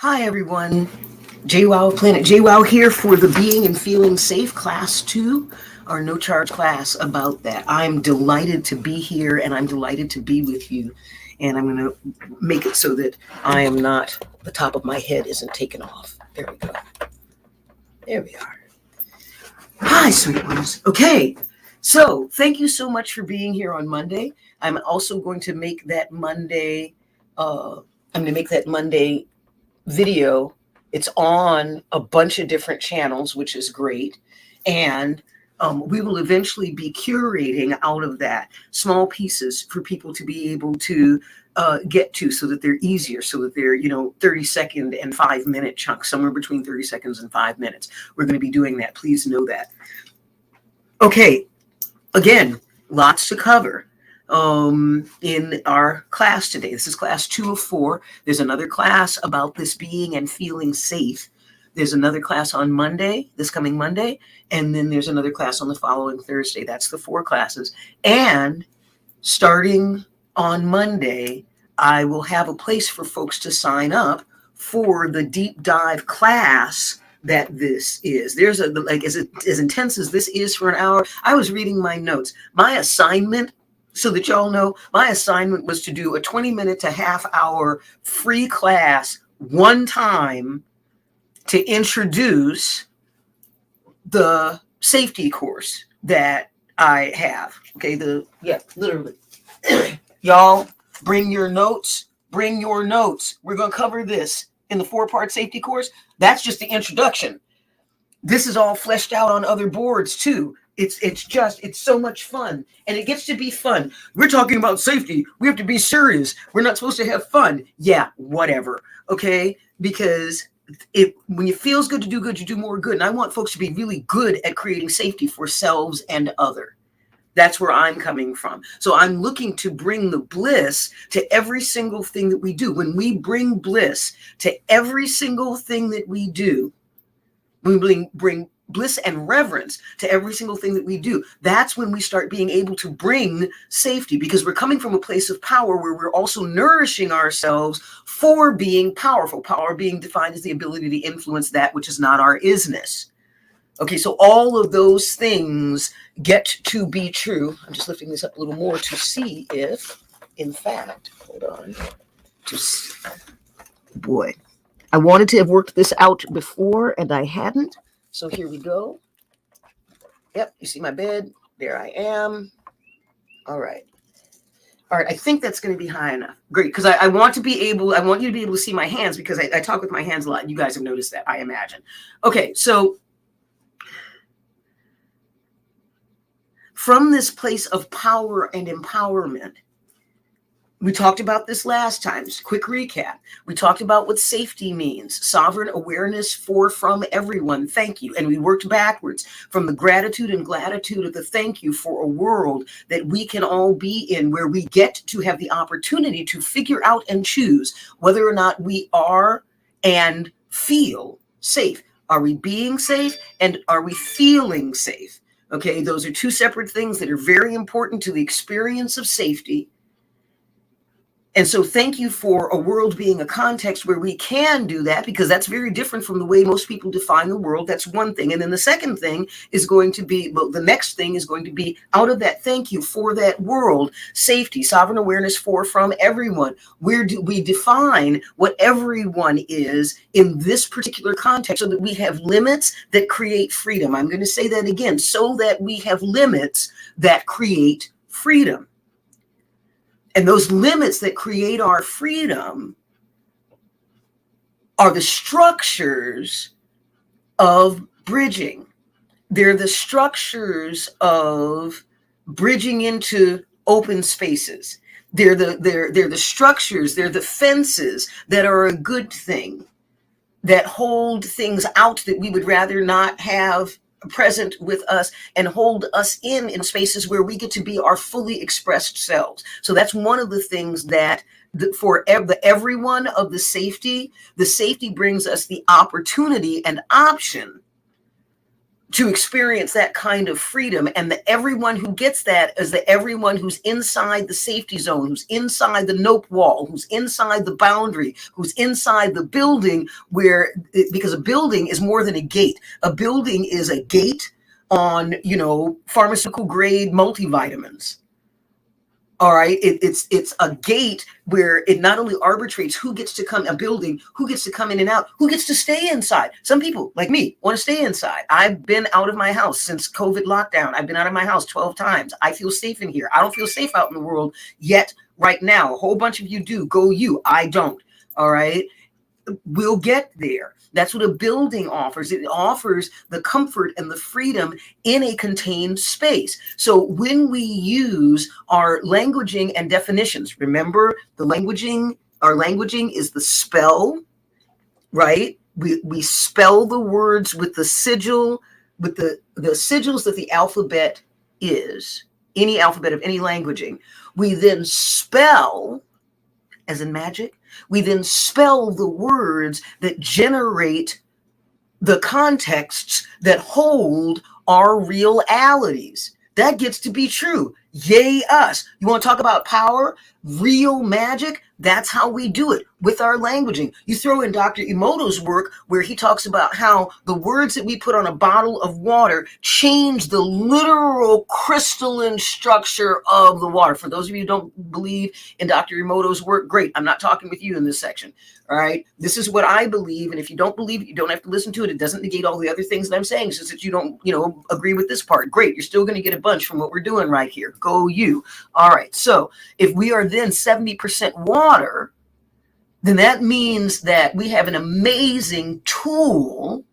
Hi, everyone. JWoww Planet JWoww here for the Being and Feeling Safe Class 2, our no charge class about that. I'm delighted to be here and I'm delighted to be with you. And I'm going to make it so that I am not, the top of my head isn't taken off. There we go. There we are. Hi, sweet ones. Okay. So thank you so much for being here on Monday. I'm also going to make that Monday, I'm going to make that Monday video. It's on a bunch of different channels, which is great. And we will eventually be curating out of that small pieces for people to be able to get to so that they're easier, so that they're, 30-second and 5-minute chunks, somewhere between 30 seconds and 5 minutes. We're going to be doing that. Please know that. Okay. Again, lots to cover in our class today. This is class 2 of 4. There's another class about this being and feeling safe. There's another class on Monday, this coming Monday, and then there's another class on the following Thursday. That's the 4 classes. And starting on Monday, I will have a place for folks to sign up for the deep dive class that this is. There's as intense as this is for an hour. I was reading my notes. My assignment, so that y'all know, my assignment was to do a 20-minute to half-hour free class one time to introduce the safety course that I have. Okay, literally. Y'all, bring your notes. Bring your notes. We're going to cover this in the 4-part safety course. That's just the introduction. This is all fleshed out on other boards too. It's so much fun, and it gets to be fun. We're talking about safety. We have to be serious. We're not supposed to have fun. Yeah, whatever. Okay, because when it feels good to do good, you do more good. And I want folks to be really good at creating safety for selves and other. That's where I'm coming from. So I'm looking to bring the bliss to every single thing that we do. When we bring bliss to every single thing that we do, when we bring bliss and reverence to every single thing that we do, that's when we start being able to bring safety, because we're coming from a place of power where we're also nourishing ourselves for being powerful. Power being defined as the ability to influence that which is not our isness. Okay, so all of those things get to be true. I'm just lifting this up a little more to see if, in fact, hold on, boy, I wanted to have worked this out before and I hadn't. So here we go. Yep, you see my bed. There I am. All right. All right, I think that's going to be high enough. Great, because I want you to be able to see my hands, because I talk with my hands a lot. You guys have noticed that, I imagine. Okay, so from this place of power and empowerment, we talked about this last time. Just quick recap. We talked about what safety means. Sovereign awareness from everyone. Thank you. And we worked backwards from the gratitude and gratitude of the thank you for a world that we can all be in, where we get to have the opportunity to figure out and choose whether or not we are and feel safe. Are we being safe, and are we feeling safe? Okay, those are 2 separate things that are very important to the experience of safety. And so thank you for a world being a context where we can do that, because that's very different from the way most people define the world. That's one thing. And then the second thing is going to be, well, the next thing is going to be, out of that thank you for that world, safety, sovereign awareness from everyone. Where do we define what everyone is in this particular context, so that we have limits that create freedom? I'm going to say that again, so that we have limits that create freedom. And those limits that create our freedom are the structures of bridging. They're the structures of bridging into open spaces. They're the structures, they're the fences that are a good thing, that hold things out that we would rather not have present with us, and hold us in spaces where we get to be our fully expressed selves. So that's one of the things that for everyone of the safety brings us the opportunity and option to experience that kind of freedom. And the everyone who gets that is the everyone who's inside the safety zone, who's inside the nope wall, who's inside the boundary, who's inside the building, because a building is more than a gate. A building is a gate on, pharmaceutical grade multivitamins. All right. It's a gate where it not only arbitrates who gets to come, a building, who gets to come in and out, who gets to stay inside. Some people like me want to stay inside. I've been out of my house since COVID lockdown. I've been out of my house 12 times. I feel safe in here. I don't feel safe out in the world yet right now. A whole bunch of you do. Go you. I don't. All right. We'll get there. That's what a building offers. It offers the comfort and the freedom in a contained space. So when we use our languaging and definitions, remember our languaging is the spell, right? We spell the words with the sigil, with the sigils that the alphabet is, any alphabet of any languaging. We then spell, as in magic, we then spell the words that generate the contexts that hold our realities. That gets to be true. Yay, us. You want to talk about power? Real magic? That's how we do it, with our languaging. You throw in Dr. Emoto's work where he talks about how the words that we put on a bottle of water change the literal crystalline structure of the water. For those of you who don't believe in Dr. Emoto's work, great. I'm not talking with you in this section. All right. This is what I believe. And if you don't believe it, you don't have to listen to it. It doesn't negate all the other things that I'm saying. It's just that you don't, agree with this part. Great. You're still going to get a bunch from what we're doing right here. Go you. All right. So if we are then 70% water, then that means that we have an amazing tool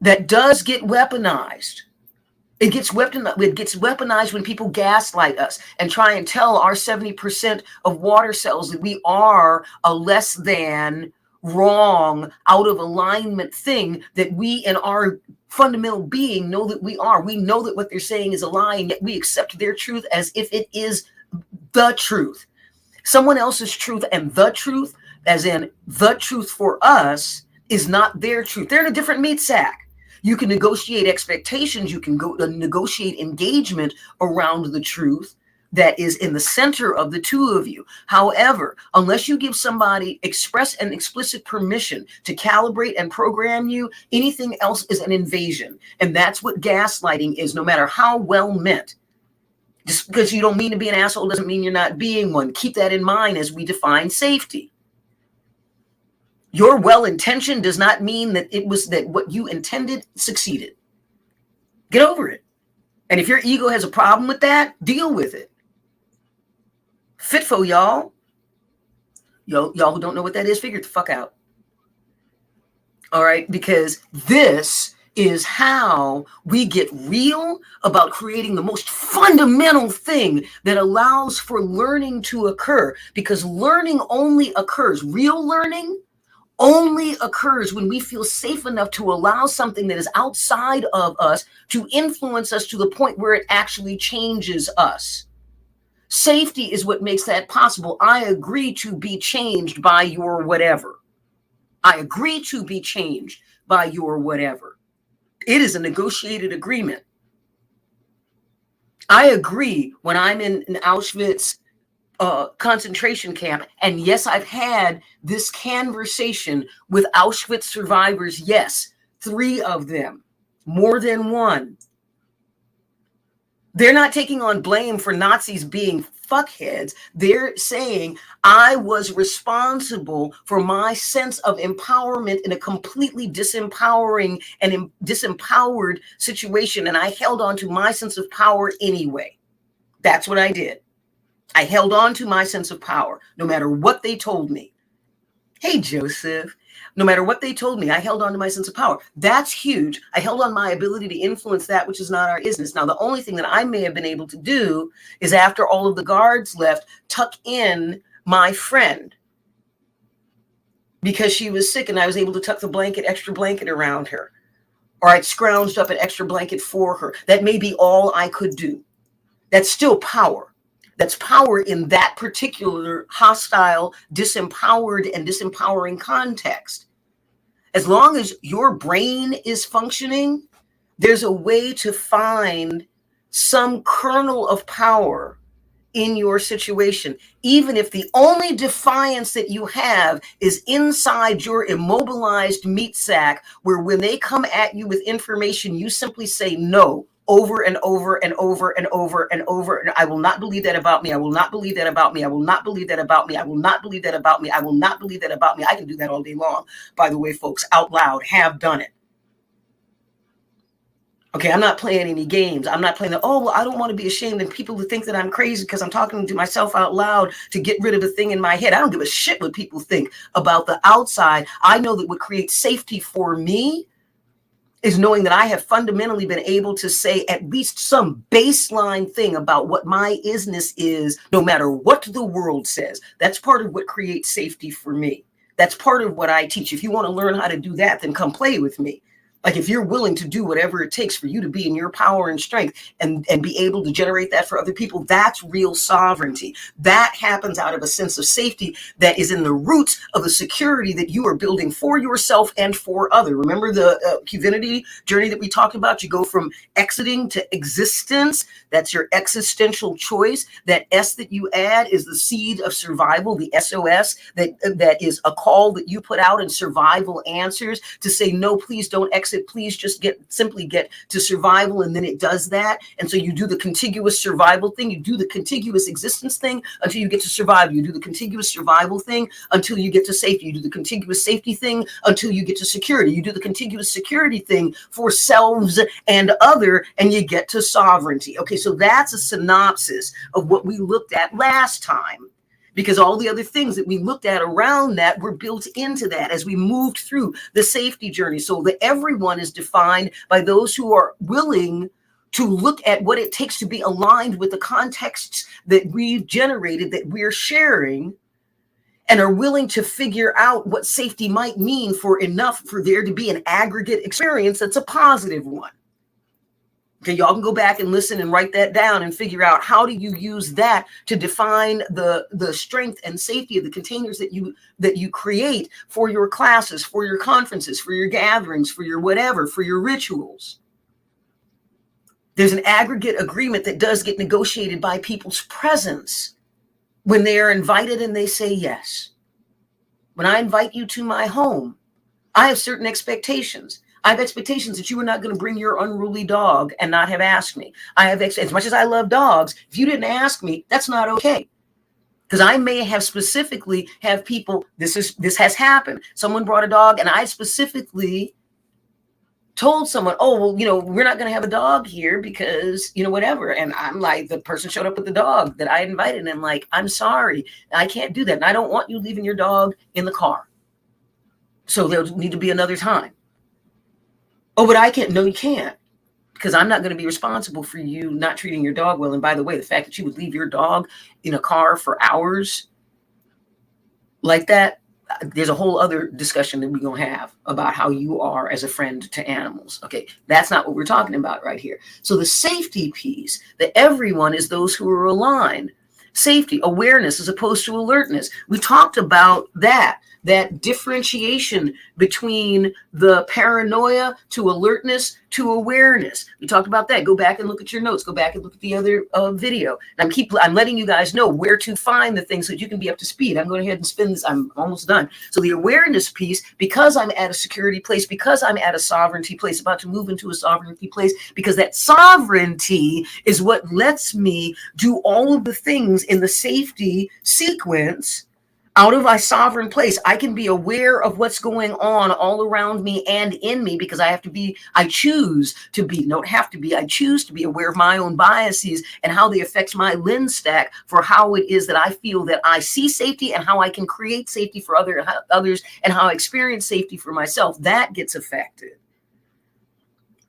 that does get weaponized. It gets weaponized when people gaslight us and try and tell our 70% of water cells that we are a less than, wrong, out of alignment thing that we in our fundamental being know that we are. We know that what they're saying is a lie, and yet we accept their truth as if it is the truth. Someone else's truth and the truth, as in the truth for us, is not their truth. They're in a different meat sack. You can negotiate expectations. You can negotiate engagement around the truth that is in the center of the two of you. However, unless you give somebody express and explicit permission to calibrate and program you, anything else is an invasion. And that's what gaslighting is, no matter how well meant. Just because you don't mean to be an asshole doesn't mean you're not being one. Keep that in mind as we define safety. Your well-intention does not mean that what you intended succeeded. Get over it. And if your ego has a problem with that, deal with it. S.A.F.E.T.Y, y'all. Y'all who don't know what that is, figure it the fuck out. All right, because this is how we get real about creating the most fundamental thing that allows for learning to occur. Because learning only occurs, real learning only occurs when we feel safe enough to allow something that is outside of us to influence us to the point where it actually changes us. Safety is what makes that possible. I agree to be changed by your whatever. I agree to be changed by your whatever. It is a negotiated agreement. I agree when I'm in an Auschwitz concentration camp. And yes, I've had this conversation with Auschwitz survivors. Yes, 3 of them, more than one. They're not taking on blame for Nazis being fuckheads. They're saying I was responsible for my sense of empowerment in a completely disempowering and disempowered situation. And I held on to my sense of power anyway. That's what I did. I held on to my sense of power, no matter what they told me. Hey, Joseph, no matter what they told me, I held on to my sense of power. That's huge. I held on my ability to influence that which is not our business. Now, the only thing that I may have been able to do is, after all of the guards left, tuck in my friend because she was sick, and I was able to tuck the extra blanket around her. Or I'd scrounged up an extra blanket for her. That may be all I could do. That's still power. That's power in that particular hostile, disempowered, and disempowering context. As long as your brain is functioning, there's a way to find some kernel of power in your situation, even if the only defiance that you have is inside your immobilized meat sack, where when they come at you with information, you simply say no over and over and over and over and over. And I will not believe that about me. I will not believe that about me. I will not believe that about me. I will not believe that about me. I will not believe that about me. I can do that all day long, by the way, folks, out loud, have done it. Okay, I'm not playing any games. I'm not playing the, oh, well, I don't want to be ashamed and people to think that I'm crazy because I'm talking to myself out loud to get rid of the thing in my head. I don't give a shit what people think about the outside. I know that what creates safety for me is knowing that I have fundamentally been able to say at least some baseline thing about what my isness is, no matter what the world says. That's part of what creates safety for me. That's part of what I teach. If you want to learn how to do that, then come play with me. Like if you're willing to do whatever it takes for you to be in your power and strength and be able to generate that for other people, that's real sovereignty. That happens out of a sense of safety that is in the roots of the security that you are building for yourself and for others. Remember the Divinity journey that we talked about? You go from exiting to existence. That's your existential choice. That S that you add is the seed of survival, the SOS, that is a call that you put out and survival answers to say, no, please don't exit. Please just simply get to survival. And then it does that. And so you do the contiguous survival thing. You do the contiguous existence thing until you get to survival. You do the contiguous survival thing until you get to safety. You do the contiguous safety thing until you get to security. You do the contiguous security thing for selves and other, and you get to sovereignty. Okay, so that's a synopsis of what we looked at last time, because all the other things that we looked at around that were built into that as we moved through the safety journey. So that everyone is defined by those who are willing to look at what it takes to be aligned with the contexts that we've generated, that we're sharing, and are willing to figure out what safety might mean for enough for there to be an aggregate experience that's a positive one. Okay, y'all can go back and listen and write that down and figure out how do you use that to define the strength and safety of the containers that you create for your classes, for your conferences, for your gatherings, for your whatever, for your rituals. There's an aggregate agreement that does get negotiated by people's presence when they are invited and they say yes. When I invite you to my home, I have certain expectations. I have expectations that you are not going to bring your unruly dog and not have asked me. I have, as much as I love dogs, if you didn't ask me, that's not okay. Because I may have specifically have people, this has happened. Someone brought a dog and I specifically told someone, oh, well, we're not going to have a dog here because, whatever. And I'm like, the person showed up with the dog that I invited. And I'm like, I'm sorry, I can't do that. And I don't want you leaving your dog in the car. So there'll need to be another time. Oh, but I can't. No, you can't. Because I'm not going to be responsible for you not treating your dog well. And by the way, the fact that you would leave your dog in a car for hours like that, there's a whole other discussion that we're going to have about how you are as a friend to animals. Okay, that's not what we're talking about right here. So the safety piece, that everyone is those who are aligned. Safety, awareness as opposed to alertness. We talked about that differentiation between the paranoia to alertness to awareness. We talked about that. Go back and look at your notes. Go back and look at the other video. And I'm letting you guys know where to find the things so that you can be up to speed. I'm going ahead and spin this. I'm almost done. So the awareness piece, because I'm at a security place, because I'm at a sovereignty place, about to move into a sovereignty place, because that sovereignty is what lets me do all of the things in the safety sequence. Out of my sovereign place, I can be aware of what's going on all around me and in me, because I choose to be aware of my own biases and how they affect my lens stack for how it is that I feel that I see safety and how I can create safety for others and how I experience safety for myself. That gets affected.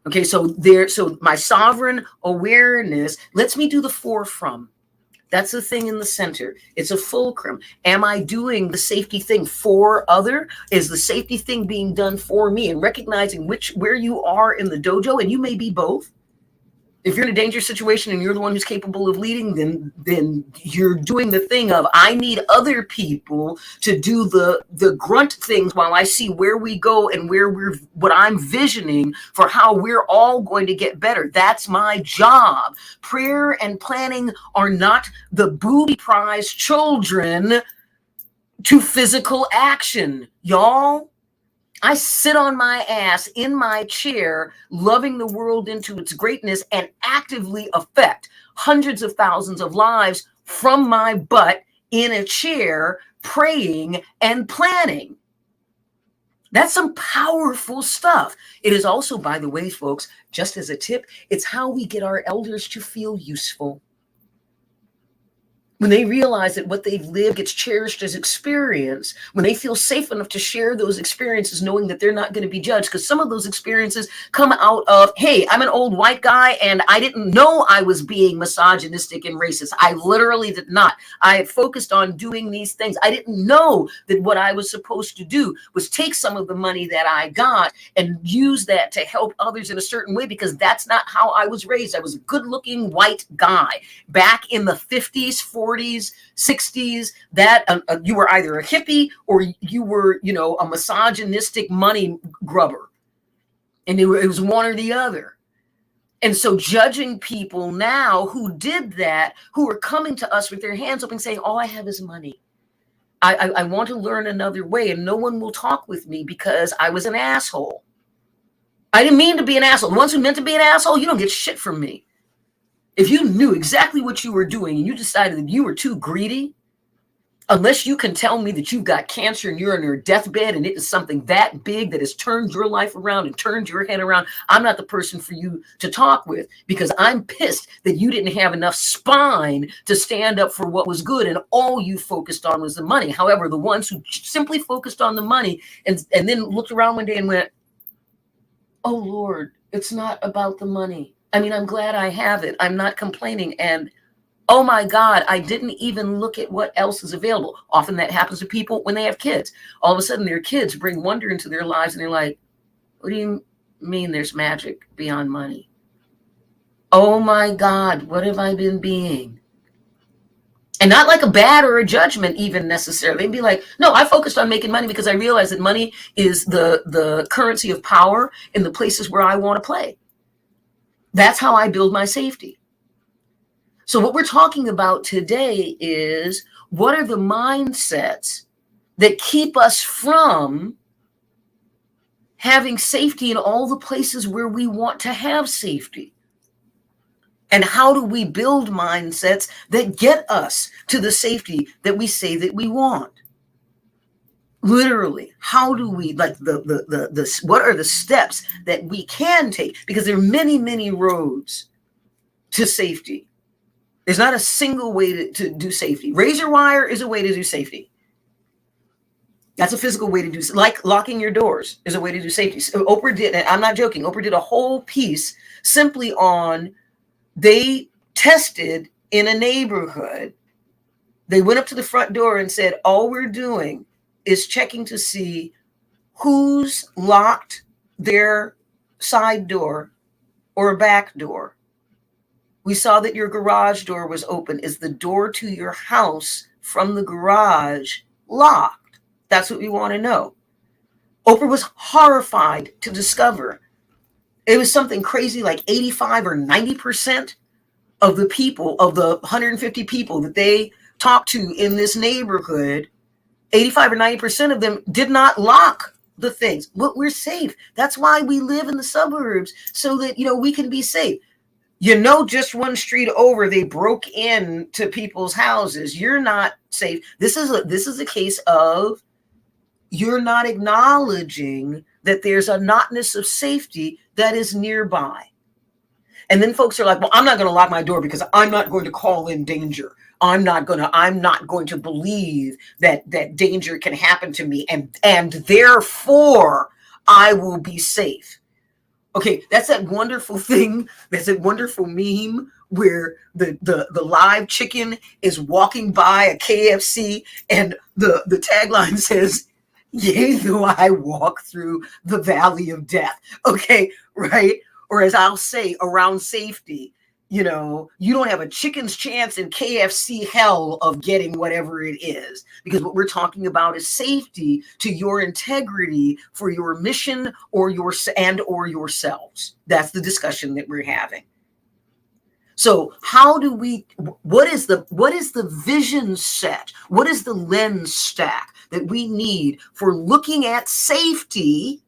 Okay, so my sovereign awareness lets me do the for from. That's the thing in the center. It's a fulcrum. Am I doing the safety thing for other? Is the safety thing being done for me? And recognizing where you are in the dojo, and you may be both. If you're in a dangerous situation and you're the one who's capable of leading, then you're doing the thing of, I need other people to do the grunt things while I see where we go and what I'm visioning for how we're all going to get better. That's my job. Prayer and planning are not the booby prize children to physical action, y'all. I sit on my ass in my chair, loving the world into its greatness, and actively affect hundreds of thousands of lives from my butt in a chair, praying and planning. That's some powerful stuff. It is also, by the way, folks, just as a tip, it's how we get our elders to feel useful. When they realize that what they've lived gets cherished as experience, when they feel safe enough to share those experiences, knowing that they're not going to be judged, because some of those experiences come out of, hey, I'm an old white guy and I didn't know I was being misogynistic and racist. I literally did not. I had focused on doing these things. I didn't know that what I was supposed to do was take some of the money that I got and use that to help others in a certain way, because that's not how I was raised. I was a good-looking white guy back in the 50s, 40s, 60s, that you were either a hippie or you were, a misogynistic money grubber. And it was one or the other. And so judging people now who did that, who are coming to us with their hands open saying, all I have is money. I want to learn another way, and no one will talk with me because I was an asshole. I didn't mean to be an asshole. The ones who meant to be an asshole, you don't get shit from me. If you knew exactly what you were doing and you decided that you were too greedy, unless you can tell me that you've got cancer and you're on your deathbed and it is something that big that has turned your life around and turned your head around, I'm not the person for you to talk with, because I'm pissed that you didn't have enough spine to stand up for what was good and all you focused on was the money. However, the ones who simply focused on the money and then looked around one day and went, oh, Lord, it's not about the money. I mean, I'm glad I have it. I'm not complaining. And oh my God, I didn't even look at what else is available. Often that happens to people when they have kids. All of a sudden their kids bring wonder into their lives and they're like, what do you mean there's magic beyond money? Oh my God, what have I been being? And not like a bad or a judgment even necessarily. They'd be like, no, I focused on making money because I realized that money is the currency of power in the places where I want to play. That's how I build my safety. So what we're talking about today is, what are the mindsets that keep us from having safety in all the places where we want to have safety? And how do we build mindsets that get us to the safety that we say that we want? Literally, how do we, like, what are the steps that we can take? Because there are many, many roads to safety. There's not a single way to do safety. Razor wire is a way to do safety. That's a physical way to do, like locking your doors is a way to do safety. So Oprah did, and I'm not joking, Oprah did a whole piece simply on, they tested in a neighborhood. They went up to the front door and said, all we're doing is checking to see who's locked their side door or back door. We saw that your garage door was open. Is the door to your house from the garage locked? That's what we want to know. Oprah was horrified to discover it was something crazy like 85 or 90% of the people, of the 150 people that they talked to in this neighborhood, 85 or 90% of them did not lock the things. But we're safe. That's why we live in the suburbs, so that, we can be safe. Just one street over, they broke into people's houses. You're not safe. This is a case of you're not acknowledging that there's a notness of safety that is nearby. And then folks are like, well, I'm not going to lock my door because I'm not going to call in danger. I'm not going to believe that danger can happen to me. And therefore I will be safe. Okay, that's that wonderful thing. That's that wonderful meme where the live chicken is walking by a KFC and the tagline says, yea, though I walk through the valley of death. Okay, right? Or as I'll say, around safety. You know, you don't have a chicken's chance in KFC hell of getting whatever it is, because what we're talking about is safety to your integrity for your mission or or yourselves. That's the discussion that we're having. So how do we, what is the vision set? What is the lens stack that we need for looking at safety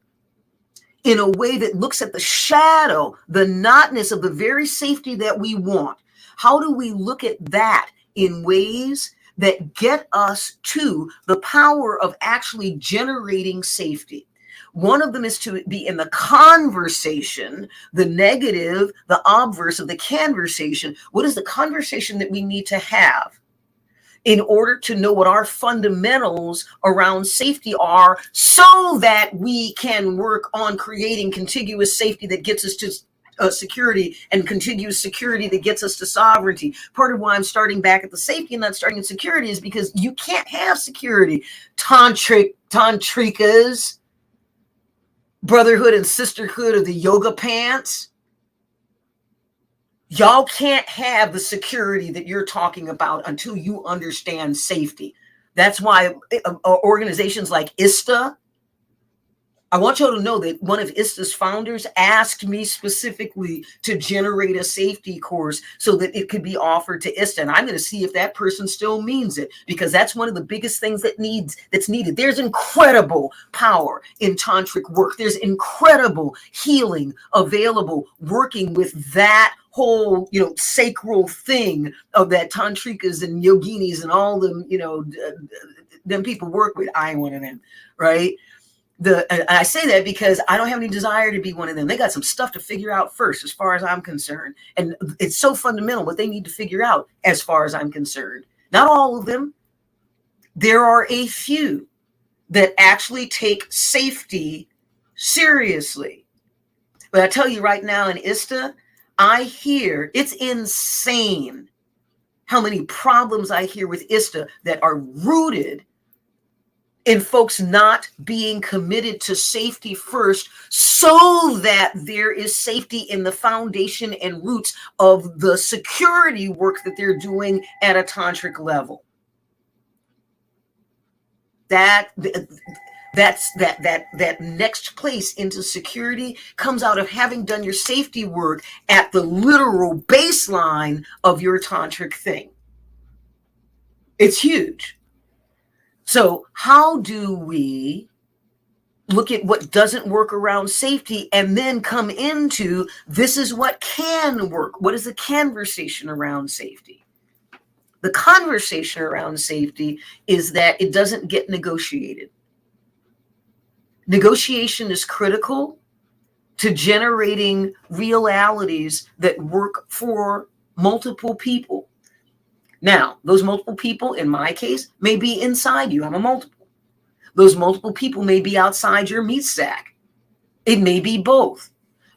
in a way that looks at the shadow, the notness of the very safety that we want? How do we look at that in ways that get us to the power of actually generating safety? One of them is to be in the conversation, the negative, the obverse of the conversation. What is the conversation that we need to have in order to know what our fundamentals around safety are, so that we can work on creating contiguous safety that gets us to security, and contiguous security that gets us to sovereignty? Part of why I'm starting back at the safety and not starting at security is because you can't have security. Tantrikas, brotherhood and sisterhood of the yoga pants, y'all can't have the security that you're talking about until you understand safety. That's why organizations like S.A.F.E.T.Y, I want y'all to know that one of S.A.F.E.T.'s founders asked me specifically to generate a safety course so that it could be offered to S.A.F.E.T.Y. And I'm going to see if that person still means it, because that's one of the biggest things that's needed. There's incredible power in tantric work. There's incredible healing available working with that whole, sacral thing of that tantrikas and yoginis and all them, them people work with. I ain't one of them, right? And I say that because I don't have any desire to be one of them. They got some stuff to figure out first, as far as I'm concerned. And it's so fundamental what they need to figure out, as far as I'm concerned. Not all of them. There are a few that actually take safety seriously. But I tell you right now, in S.A.F.E.T.Y, I hear it's insane how many problems I hear with S.A.F.E.T.Y that are rooted in folks not being committed to safety first, so that there is safety in the foundation and roots of the security work that they're doing at a tantric level. That next place into security comes out of having done your safety work at the literal baseline of your tantric thing. It's huge. So how do we look at what doesn't work around safety and then come into this is what can work? What is the conversation around safety? The conversation around safety is that it doesn't get negotiated. Negotiation is critical to generating realities that work for multiple people. Now, those multiple people, in my case, may be inside you. I'm a multiple. Those multiple people may be outside your meat sack. It may be both.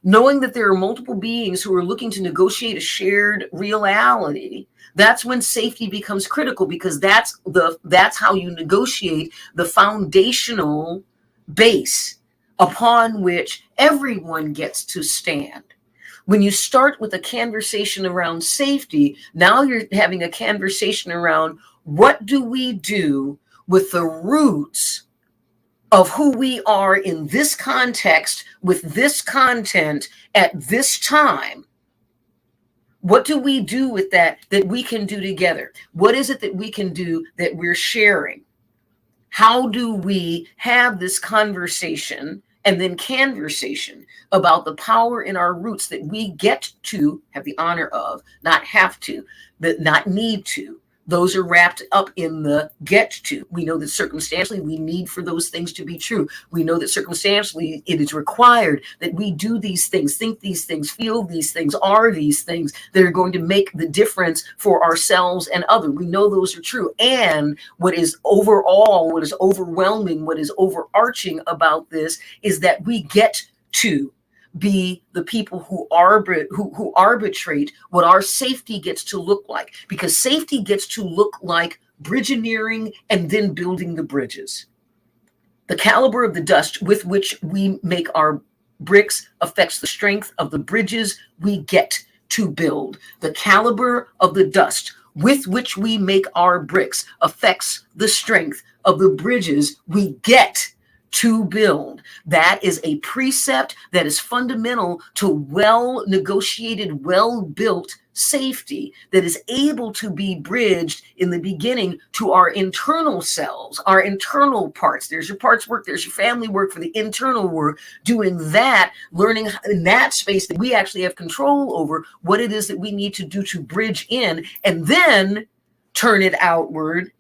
Knowing that there are multiple beings who are looking to negotiate a shared reality, that's when safety becomes critical, because that's how you negotiate the foundational base upon which everyone gets to stand. When you start with a conversation around safety, now you're having a conversation around what do we do with the roots of who we are in this context, with this content at this time. What do we do with that we can do together? What is it that we can do that we're sharing? How do we have this conversation and then conversation about the power in our roots that we get to have the honor of, not have to, but not need to? Those are wrapped up in the get to. We know that circumstantially we need for those things to be true. We know that circumstantially it is required that we do these things, think these things, feel these things, are these things that are going to make the difference for ourselves and others. We know those are true. And what is overall, what is overwhelming, what is overarching about this is that we get to be the people who arbitrate what our safety gets to look like, because safety gets to look like bridgeneering and then building the bridges. The caliber of the dust with which we make our bricks affects the strength of the bridges we get to build. The caliber of the dust with which we make our bricks affects the strength of the bridges we get to build. That is a precept that is fundamental to well-negotiated, well-built safety that is able to be bridged in the beginning to our internal selves, our internal parts. There's your parts work, there's your family work for the internal work, doing that, learning in that space that we actually have control over what it is that we need to do to bridge in, and then turn it outward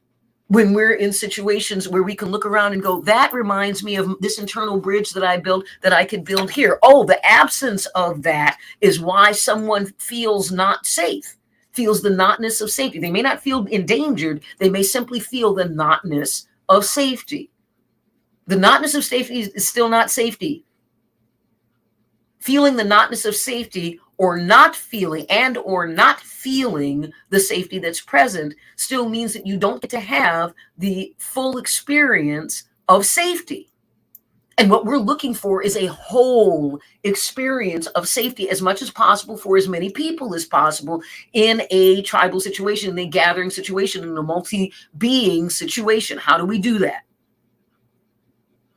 when we're in situations where we can look around and go, that reminds me of this internal bridge that I built that I could build here. Oh, the absence of that is why someone feels not safe, feels the notness of safety. They may not feel endangered. They may simply feel the notness of safety. The notness of safety is still not safety. Feeling the notness of safety or not feeling the safety that's present still means that you don't get to have the full experience of safety. And what we're looking for is a whole experience of safety as much as possible for as many people as possible in a tribal situation, in a gathering situation, in a multi-being situation. How do we do that?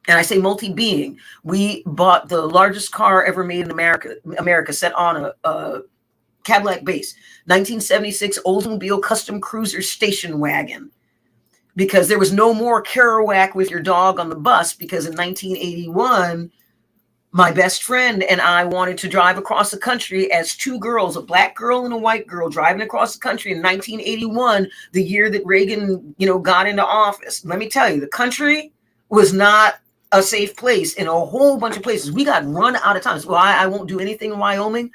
And I say multi-being. We bought the largest car ever made in America set on a Cadillac base, 1976 Oldsmobile Custom Cruiser station wagon, because there was no more Kerouac with your dog on the bus, because in 1981, my best friend and I wanted to drive across the country as two girls, a black girl and a white girl, driving across the country in 1981, the year that Reagan, got into office. Let me tell you, the country was not a safe place in a whole bunch of places. We got run out of time. So I won't do anything in Wyoming.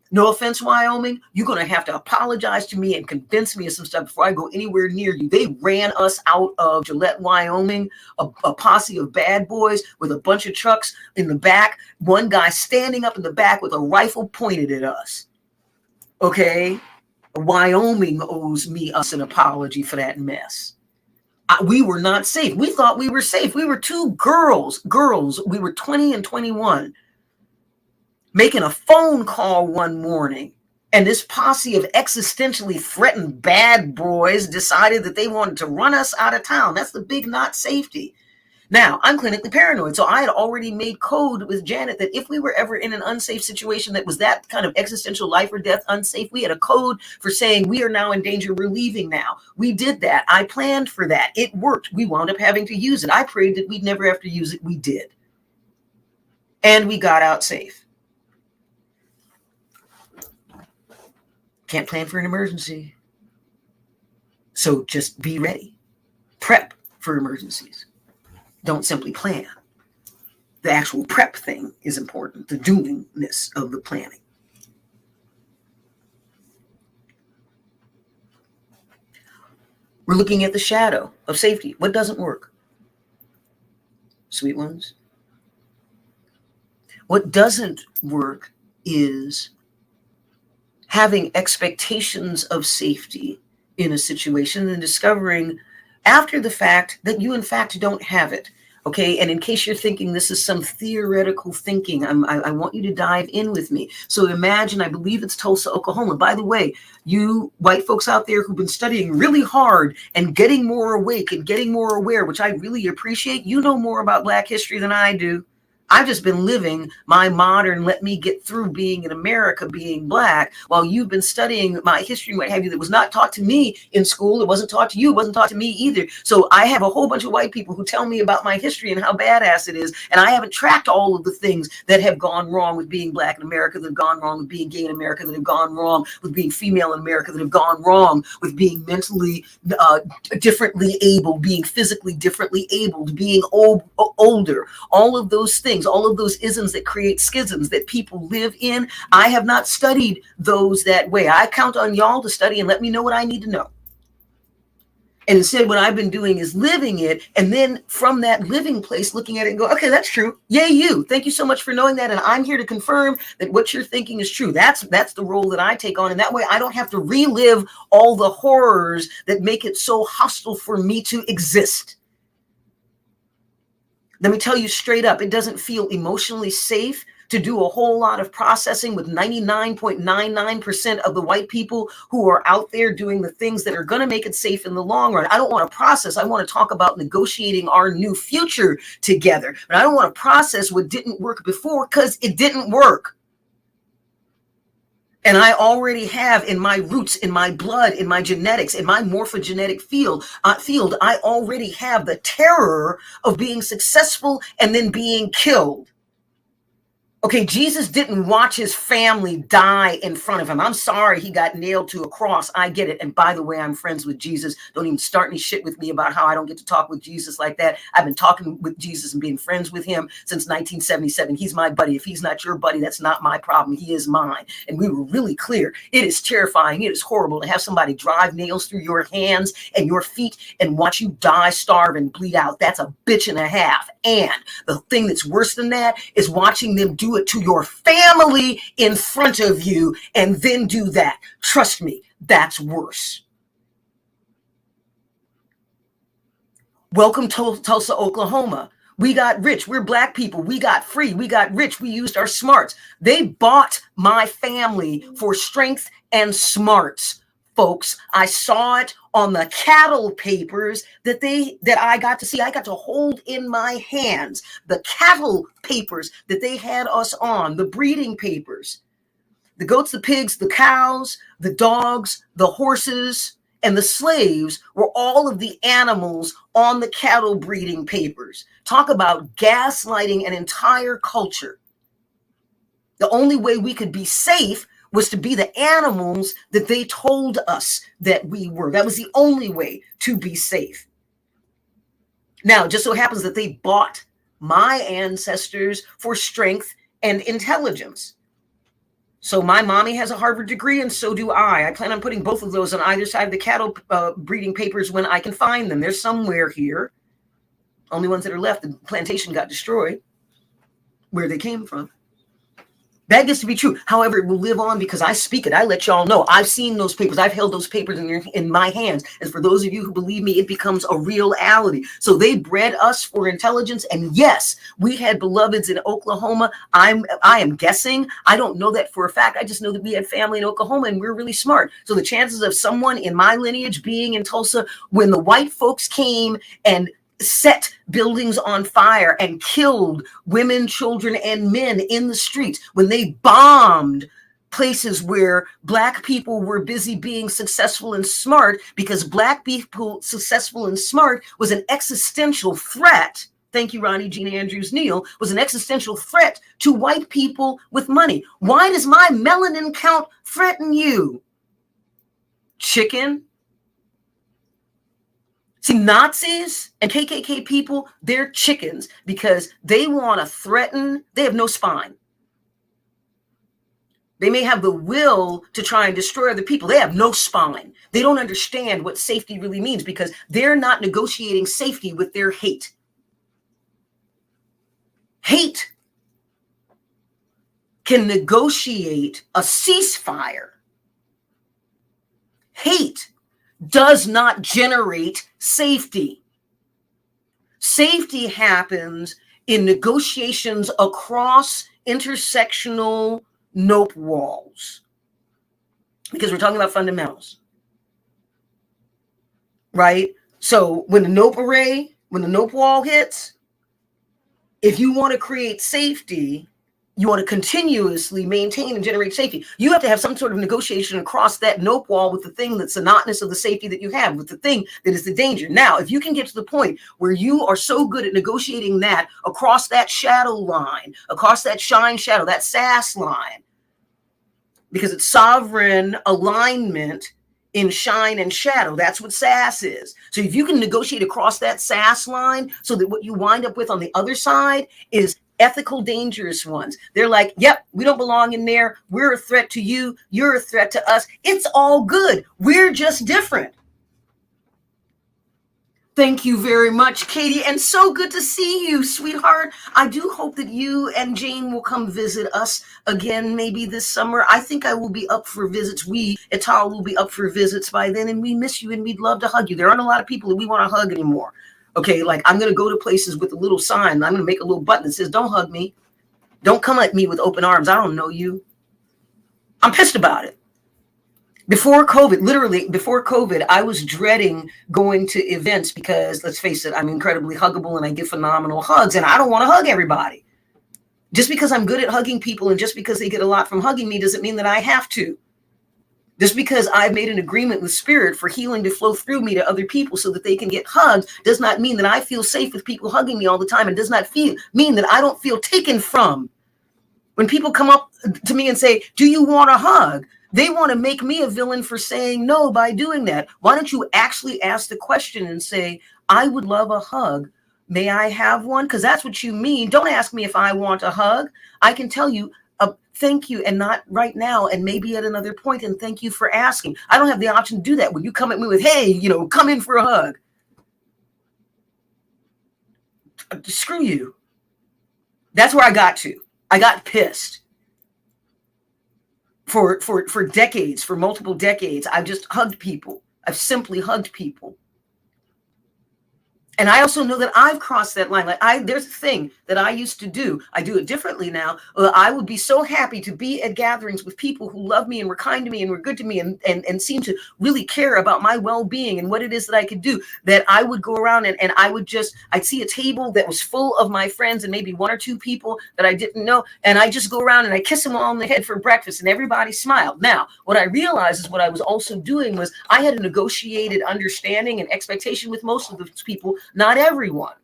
No offense, Wyoming. You're going to have to apologize to me and convince me of some stuff before I go anywhere near you. They ran us out of Gillette, Wyoming, a posse of bad boys with a bunch of trucks in the back. One guy standing up in the back with a rifle pointed at us. Okay? Wyoming owes us an apology for that mess. We were not safe. We thought we were safe. We were two girls. We were 20 and 21. Making a phone call one morning, and this posse of existentially threatened bad boys decided that they wanted to run us out of town. That's the big not safety. Now, I'm clinically paranoid, so I had already made code with Janet that if we were ever in an unsafe situation that was that kind of existential life or death unsafe, we had a code for saying we are now in danger, we're leaving now. We did that. I planned for that. It worked. We wound up having to use it. I prayed that we'd never have to use it. We did. And we got out safe. Can't plan for an emergency. So just be ready. Prep for emergencies. Don't simply plan. The actual prep thing is important, the doingness of the planning. We're looking at the shadow of safety. What doesn't work? Sweet ones. What doesn't work is having expectations of safety in a situation and discovering after the fact that you in fact don't have it. Okay, and in case you're thinking this is some theoretical thinking, I want you to dive in with me. So imagine, I believe it's Tulsa, Oklahoma. By the way, you white folks out there who've been studying really hard and getting more awake and getting more aware, which I really appreciate, you know more about Black history than I do. I've just been living my modern, let me get through being in America, being Black, while you've been studying my history and what have you that was not taught to me in school. It wasn't taught to you. It wasn't taught to me either. So I have a whole bunch of white people who tell me about my history and how badass it is. And I haven't tracked all of the things that have gone wrong with being Black in America, that have gone wrong with being gay in America, that have gone wrong with being female in America, that have gone wrong with being mentally differently able, being physically differently abled, being older, all of those things. All of those isms that create schisms that people live in. I have not studied those that way. I count on y'all to study and let me know what I need to know. And instead, what I've been doing is living it. And then from that living place, looking at it and go, okay, that's true. Yay, you. Thank you so much for knowing that. And I'm here to confirm that what you're thinking is true. That's the role that I take on. And that way I don't have to relive all the horrors that make it so hostile for me to exist. Let me tell you straight up, it doesn't feel emotionally safe to do a whole lot of processing with 99.99% of the white people who are out there doing the things that are going to make it safe in the long run. I don't want to process. I want to talk about negotiating our new future together. But I don't want to process what didn't work before, because it didn't work. And I already have in my roots, in my blood, in my genetics, in my morphogenetic field, I already have the terror of being successful and then being killed. Okay, Jesus didn't watch his family die in front of him. I'm sorry he got nailed to a cross. I get it. And by the way, I'm friends with Jesus. Don't even start any shit with me about how I don't get to talk with Jesus like that. I've been talking with Jesus and being friends with him since 1977. He's my buddy. If he's not your buddy, that's not my problem. He is mine. And we were really clear. It is terrifying. It is horrible to have somebody drive nails through your hands and your feet and watch you die, starve, and bleed out. That's a bitch and a half. And the thing that's worse than that is watching them do it to your family in front of you and then do that. Trust me, that's worse. Welcome to Tulsa, Oklahoma. We got rich. We're Black people. We got free. We got rich. We used our smarts. They bought my family for strength and smarts, folks. I saw it on the cattle papers that I got to see. I got to hold in my hands the cattle papers that they had us on, the breeding papers, the goats, the pigs, the cows, the dogs, the horses, and the slaves were all of the animals on the cattle breeding papers. Talk about gaslighting an entire culture. The only way we could be safe was to be the animals that they told us that we were. That was the only way to be safe. Now, it just so happens that they bought my ancestors for strength and intelligence. So my mommy has a Harvard degree, and so do I. I plan on putting both of those on either side of the cattle breeding papers when I can find them. They're somewhere here. Only ones that are left. The plantation got destroyed. Where they came from. That gets to be true. However, it will live on because I speak it. I let y'all know. I've seen those papers. I've held those papers in my hands. And for those of you who believe me, it becomes a reality. So they bred us for intelligence. And yes, we had beloveds in Oklahoma. I am guessing. I don't know that for a fact. I just know that we had family in Oklahoma and we're really smart. So the chances of someone in my lineage being in Tulsa when the white folks came and set buildings on fire and killed women, children, and men in the streets, when they bombed places where Black people were busy being successful and smart, because Black people successful and smart was an existential threat. Thank you, Ronnie Jean Andrews Neal, was an existential threat to white people with money. Why does my melanin count threaten you? Chicken? See, Nazis and KKK people, they're chickens because they want to threaten. They have no spine. They may have the will to try and destroy other people. They have no spine. They don't understand what safety really means because they're not negotiating safety with their hate. Hate can negotiate a ceasefire. Hate does not generate safety. Safety happens in negotiations across intersectional nope walls. Because we're talking about fundamentals. Right? So when the nope array, when the nope wall hits, if you want to create safety, you want to continuously maintain and generate safety, you have to have some sort of negotiation across that nope wall with the thing that's the notness of the safety that you have, with the thing that is the danger. Now, if you can get to the point where you are so good at negotiating that across that shadow line, across that shine shadow, that SAS line, because it's sovereign alignment in shine and shadow. That's what SAS is. So if you can negotiate across that SAS line so that what you wind up with on the other side is ethical, dangerous ones. They're like, yep, we don't belong in there. We're a threat to you. You're a threat to us. It's all good. We're just different. Thank you very much, Katie. And so good to see you, sweetheart. I do hope that you and Jane will come visit us again, maybe this summer. I think I will be up for visits. We at Tal will be up for visits by then, and we miss you and we'd love to hug you. There aren't a lot of people that we want to hug anymore. Okay, like I'm going to go to places with a little sign. I'm going to make a little button that says, don't hug me. Don't come at me with open arms. I don't know you. I'm pissed about it. Before COVID, literally before COVID, I was dreading going to events because, let's face it, I'm incredibly huggable and I give phenomenal hugs, and I don't want to hug everybody. Just because I'm good at hugging people and just because they get a lot from hugging me doesn't mean that I have to. Just because I've made an agreement with spirit for healing to flow through me to other people so that they can get hugged does not mean that I feel safe with people hugging me all the time, and does not mean that I don't feel taken from. When people come up to me and say, do you want a hug? They want to make me a villain for saying no by doing that. Why don't you actually ask the question and say, I would love a hug. May I have one? Because that's what you mean. Don't ask me if I want a hug. I can tell you, thank you, and not right now, and maybe at another point, and thank you for asking. I don't have the option to do that. When you come at me with, hey, come in for a hug. Screw you. That's where I got to. I got pissed. For decades, for multiple decades, I've just hugged people. I've simply hugged people. And I also know that I've crossed that line. There's a thing that I used to do. I do it differently now. I would be so happy to be at gatherings with people who love me and were kind to me and were good to me and seem to really care about my well-being and what it is that I could do, that I would go around and I'd see a table that was full of my friends and maybe one or two people that I didn't know. And I just go around and I kiss them all on the head for breakfast and everybody smiled. Now, what I realized is what I was also doing was I had a negotiated understanding and expectation with most of those people, not everyone.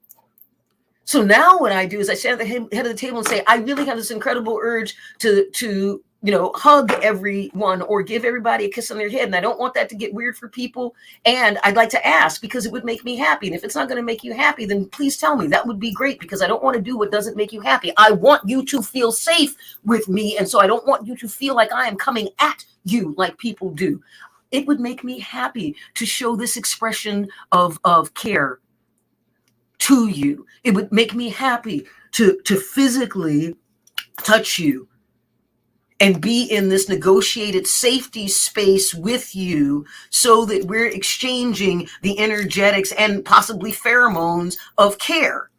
So now what I do is I stand at the head of the table and say, I really have this incredible urge to hug everyone or give everybody a kiss on their head. And I don't want that to get weird for people. And I'd like to ask because it would make me happy. And if it's not going to make you happy, then please tell me. That would be great, because I don't want to do what doesn't make you happy. I want you to feel safe with me. And so I don't want you to feel like I am coming at you like people do. It would make me happy to show this expression of care to you. It would make me happy to physically touch you and be in this negotiated safety space with you so that we're exchanging the energetics and possibly pheromones of care.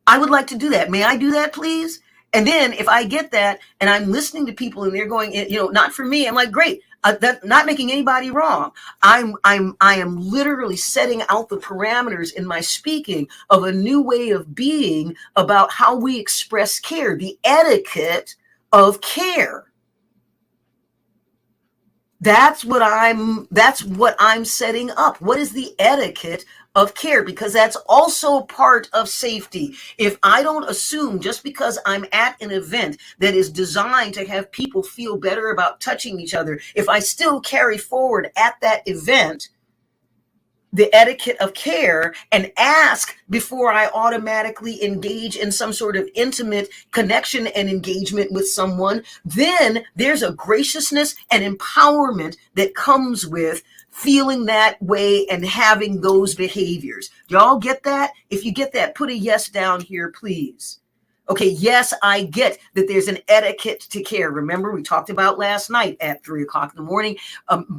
I would like to do that. May I do that, please? And then if I get that and I'm listening to people and they're going, not for me, I'm like, great. That's not making anybody wrong. I am literally setting out the parameters in my speaking of a new way of being about how we express care, the etiquette of care. That's what I'm setting up. What is the etiquette of care? Because that's also part of safety. If I don't assume just because I'm at an event that is designed to have people feel better about touching each other, if I still carry forward at that event the etiquette of care and ask before I automatically engage in some sort of intimate connection and engagement with someone, then there's a graciousness and empowerment that comes with feeling that way and having those behaviors. Y'all get that? If you get that, put a yes down here, please. Okay, yes, I get that there's an etiquette to care. Remember, we talked about last night at 3 o'clock in the morning.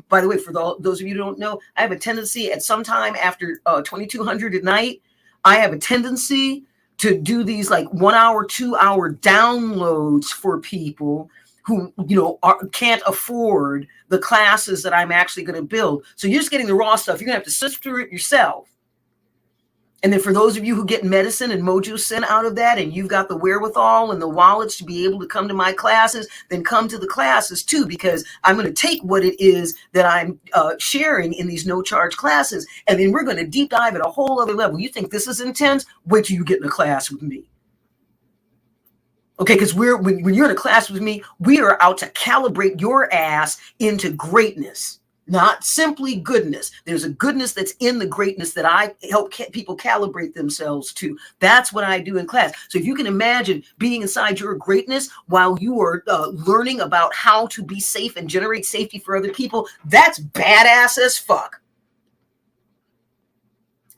By the way, for those of you who don't know, I have a tendency at some time after 2200 at night, I have a tendency to do these like 1 hour, 2 hour downloads for people who, can't afford the classes that I'm actually going to build. So you're just getting the raw stuff. You're going to have to sift through it yourself. And then for those of you who get medicine and mojo sent out of that, and you've got the wherewithal and the wallets to be able to come to my classes, then come to the classes too, because I'm going to take what it is that I'm sharing in these no charge classes, and then we're going to deep dive at a whole other level. You think this is intense? Wait till you get in a class with me. Okay, because when you're in a class with me, we are out to calibrate your ass into greatness. Not simply goodness. There's a goodness that's in the greatness that I help people calibrate themselves to. That's what I do in class. So if you can imagine being inside your greatness while you are learning about how to be safe and generate safety for other people, that's badass as fuck.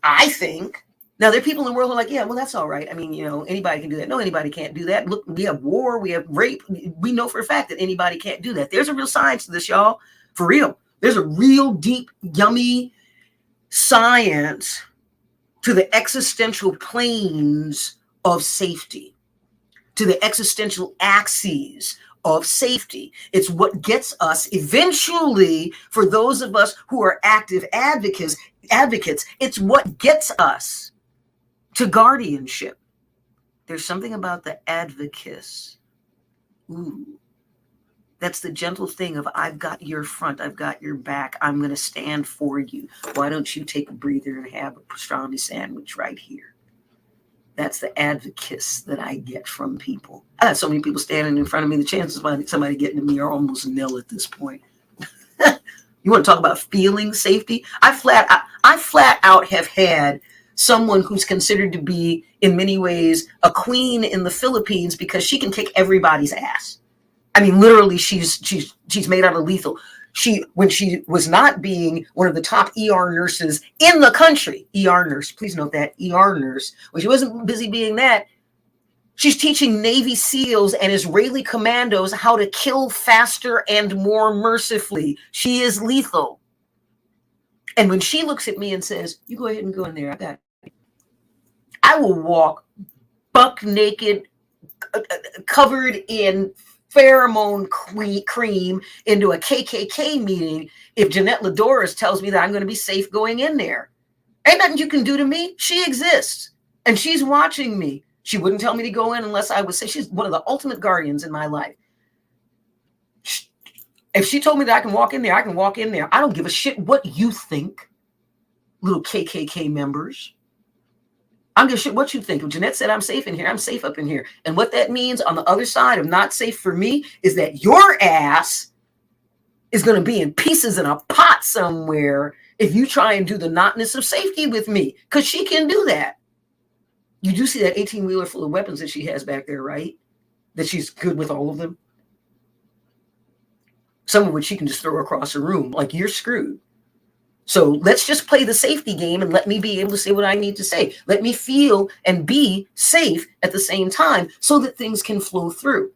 I think. Now, there are people in the world who are like, yeah, well, that's all right. I mean, anybody can do that. No, anybody can't do that. Look, we have war, we have rape. We know for a fact that anybody can't do that. There's a real science to this, y'all. For real. There's a real deep, yummy science to the existential planes of safety, to the existential axes of safety. It's what gets us eventually, for those of us who are active advocates, it's what gets us to guardianship. There's something about the advocates. Ooh. That's the gentle thing of, I've got your front, I've got your back, I'm going to stand for you. Why don't you take a breather and have a pastrami sandwich right here? That's the advocates that I get from people. I have so many people standing in front of me, the chances of somebody getting to me are almost nil at this point. You want to talk about feeling safety? I flat out have had someone who's considered to be, in many ways, a queen in the Philippines because she can kick everybody's ass. I mean, literally, she's made out of lethal. When she was not being one of the top ER nurses in the country, ER nurse, please note that, ER nurse, when she wasn't busy being that, she's teaching Navy SEALs and Israeli commandos how to kill faster and more mercifully. She is lethal. And when she looks at me and says, you go ahead and go in there, I got it, I will walk buck naked, covered in pheromone cream into a KKK meeting if Jeanette Ladoris tells me that I'm going to be safe going in there. Ain't nothing you can do to me. She exists, and she's watching me. She wouldn't tell me to go in unless I would say. She's one of the ultimate guardians in my life. If she told me that I can walk in there, I can walk in there. I don't give a shit what you think, little KKK members. I don't give a shit what you think. If Jeanette said I'm safe in here, I'm safe up in here. And what that means on the other side of not safe for me is that your ass is going to be in pieces in a pot somewhere if you try and do the notness of safety with me, because she can do that. You do see that 18-wheeler full of weapons that she has back there, right? That she's good with all of them. Some of which she can just throw across the room like you're screwed. So let's just play the safety game and let me be able to say what I need to say. Let me feel and be safe at the same time so that things can flow through.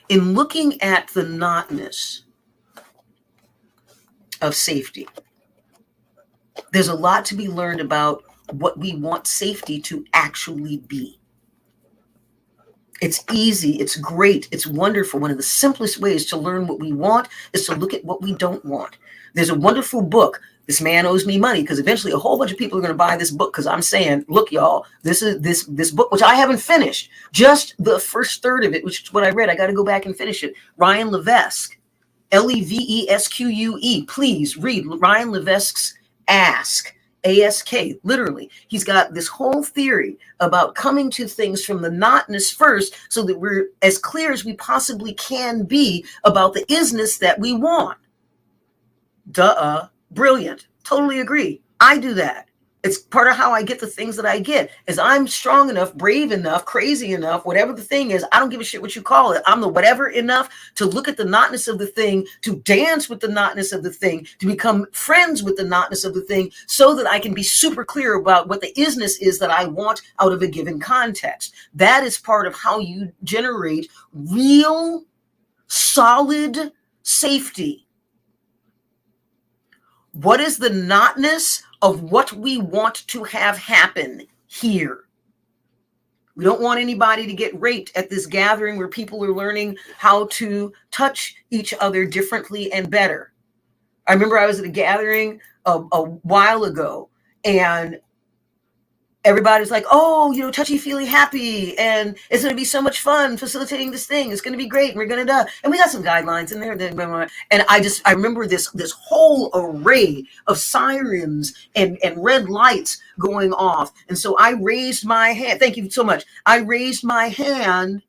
In looking at the notness of safety, there's a lot to be learned about what we want safety to actually be. It's easy, it's great, it's wonderful. One of the simplest ways to learn what we want is to look at what we don't want. There's a wonderful book, This Man Owes Me Money, because eventually a whole bunch of people are going to buy this book because I'm saying, look, y'all, this is this book, which I haven't finished, just the first third of it, which is what I read. I got to go back and finish it. Ryan Levesque, Levesque. Please read Ryan Levesque's Ask. ASK, literally. He's got this whole theory about coming to things from the notness first so that we're as clear as we possibly can be about the isness that we want. Brilliant. Totally agree. I do that. It's part of how I get the things that I get. Is I'm strong enough, brave enough, crazy enough, whatever the thing is. I don't give a shit what you call it. I'm the whatever enough to look at the notness of the thing, to dance with the notness of the thing, to become friends with the notness of the thing, so that I can be super clear about what the isness is that I want out of a given context. That is part of how you generate real, solid safety. What is the notness of what we want to have happen here? We don't want anybody to get raped at this gathering where people are learning how to touch each other differently and better. I remember I was at a gathering a while ago, and everybody's like, oh, touchy-feely happy, and it's going to be so much fun facilitating this thing. It's going to be great, and we're going to and we got some guidelines in there. And I remember this whole array of sirens and red lights going off. And so I raised my hand. Thank you so much. I raised my hand,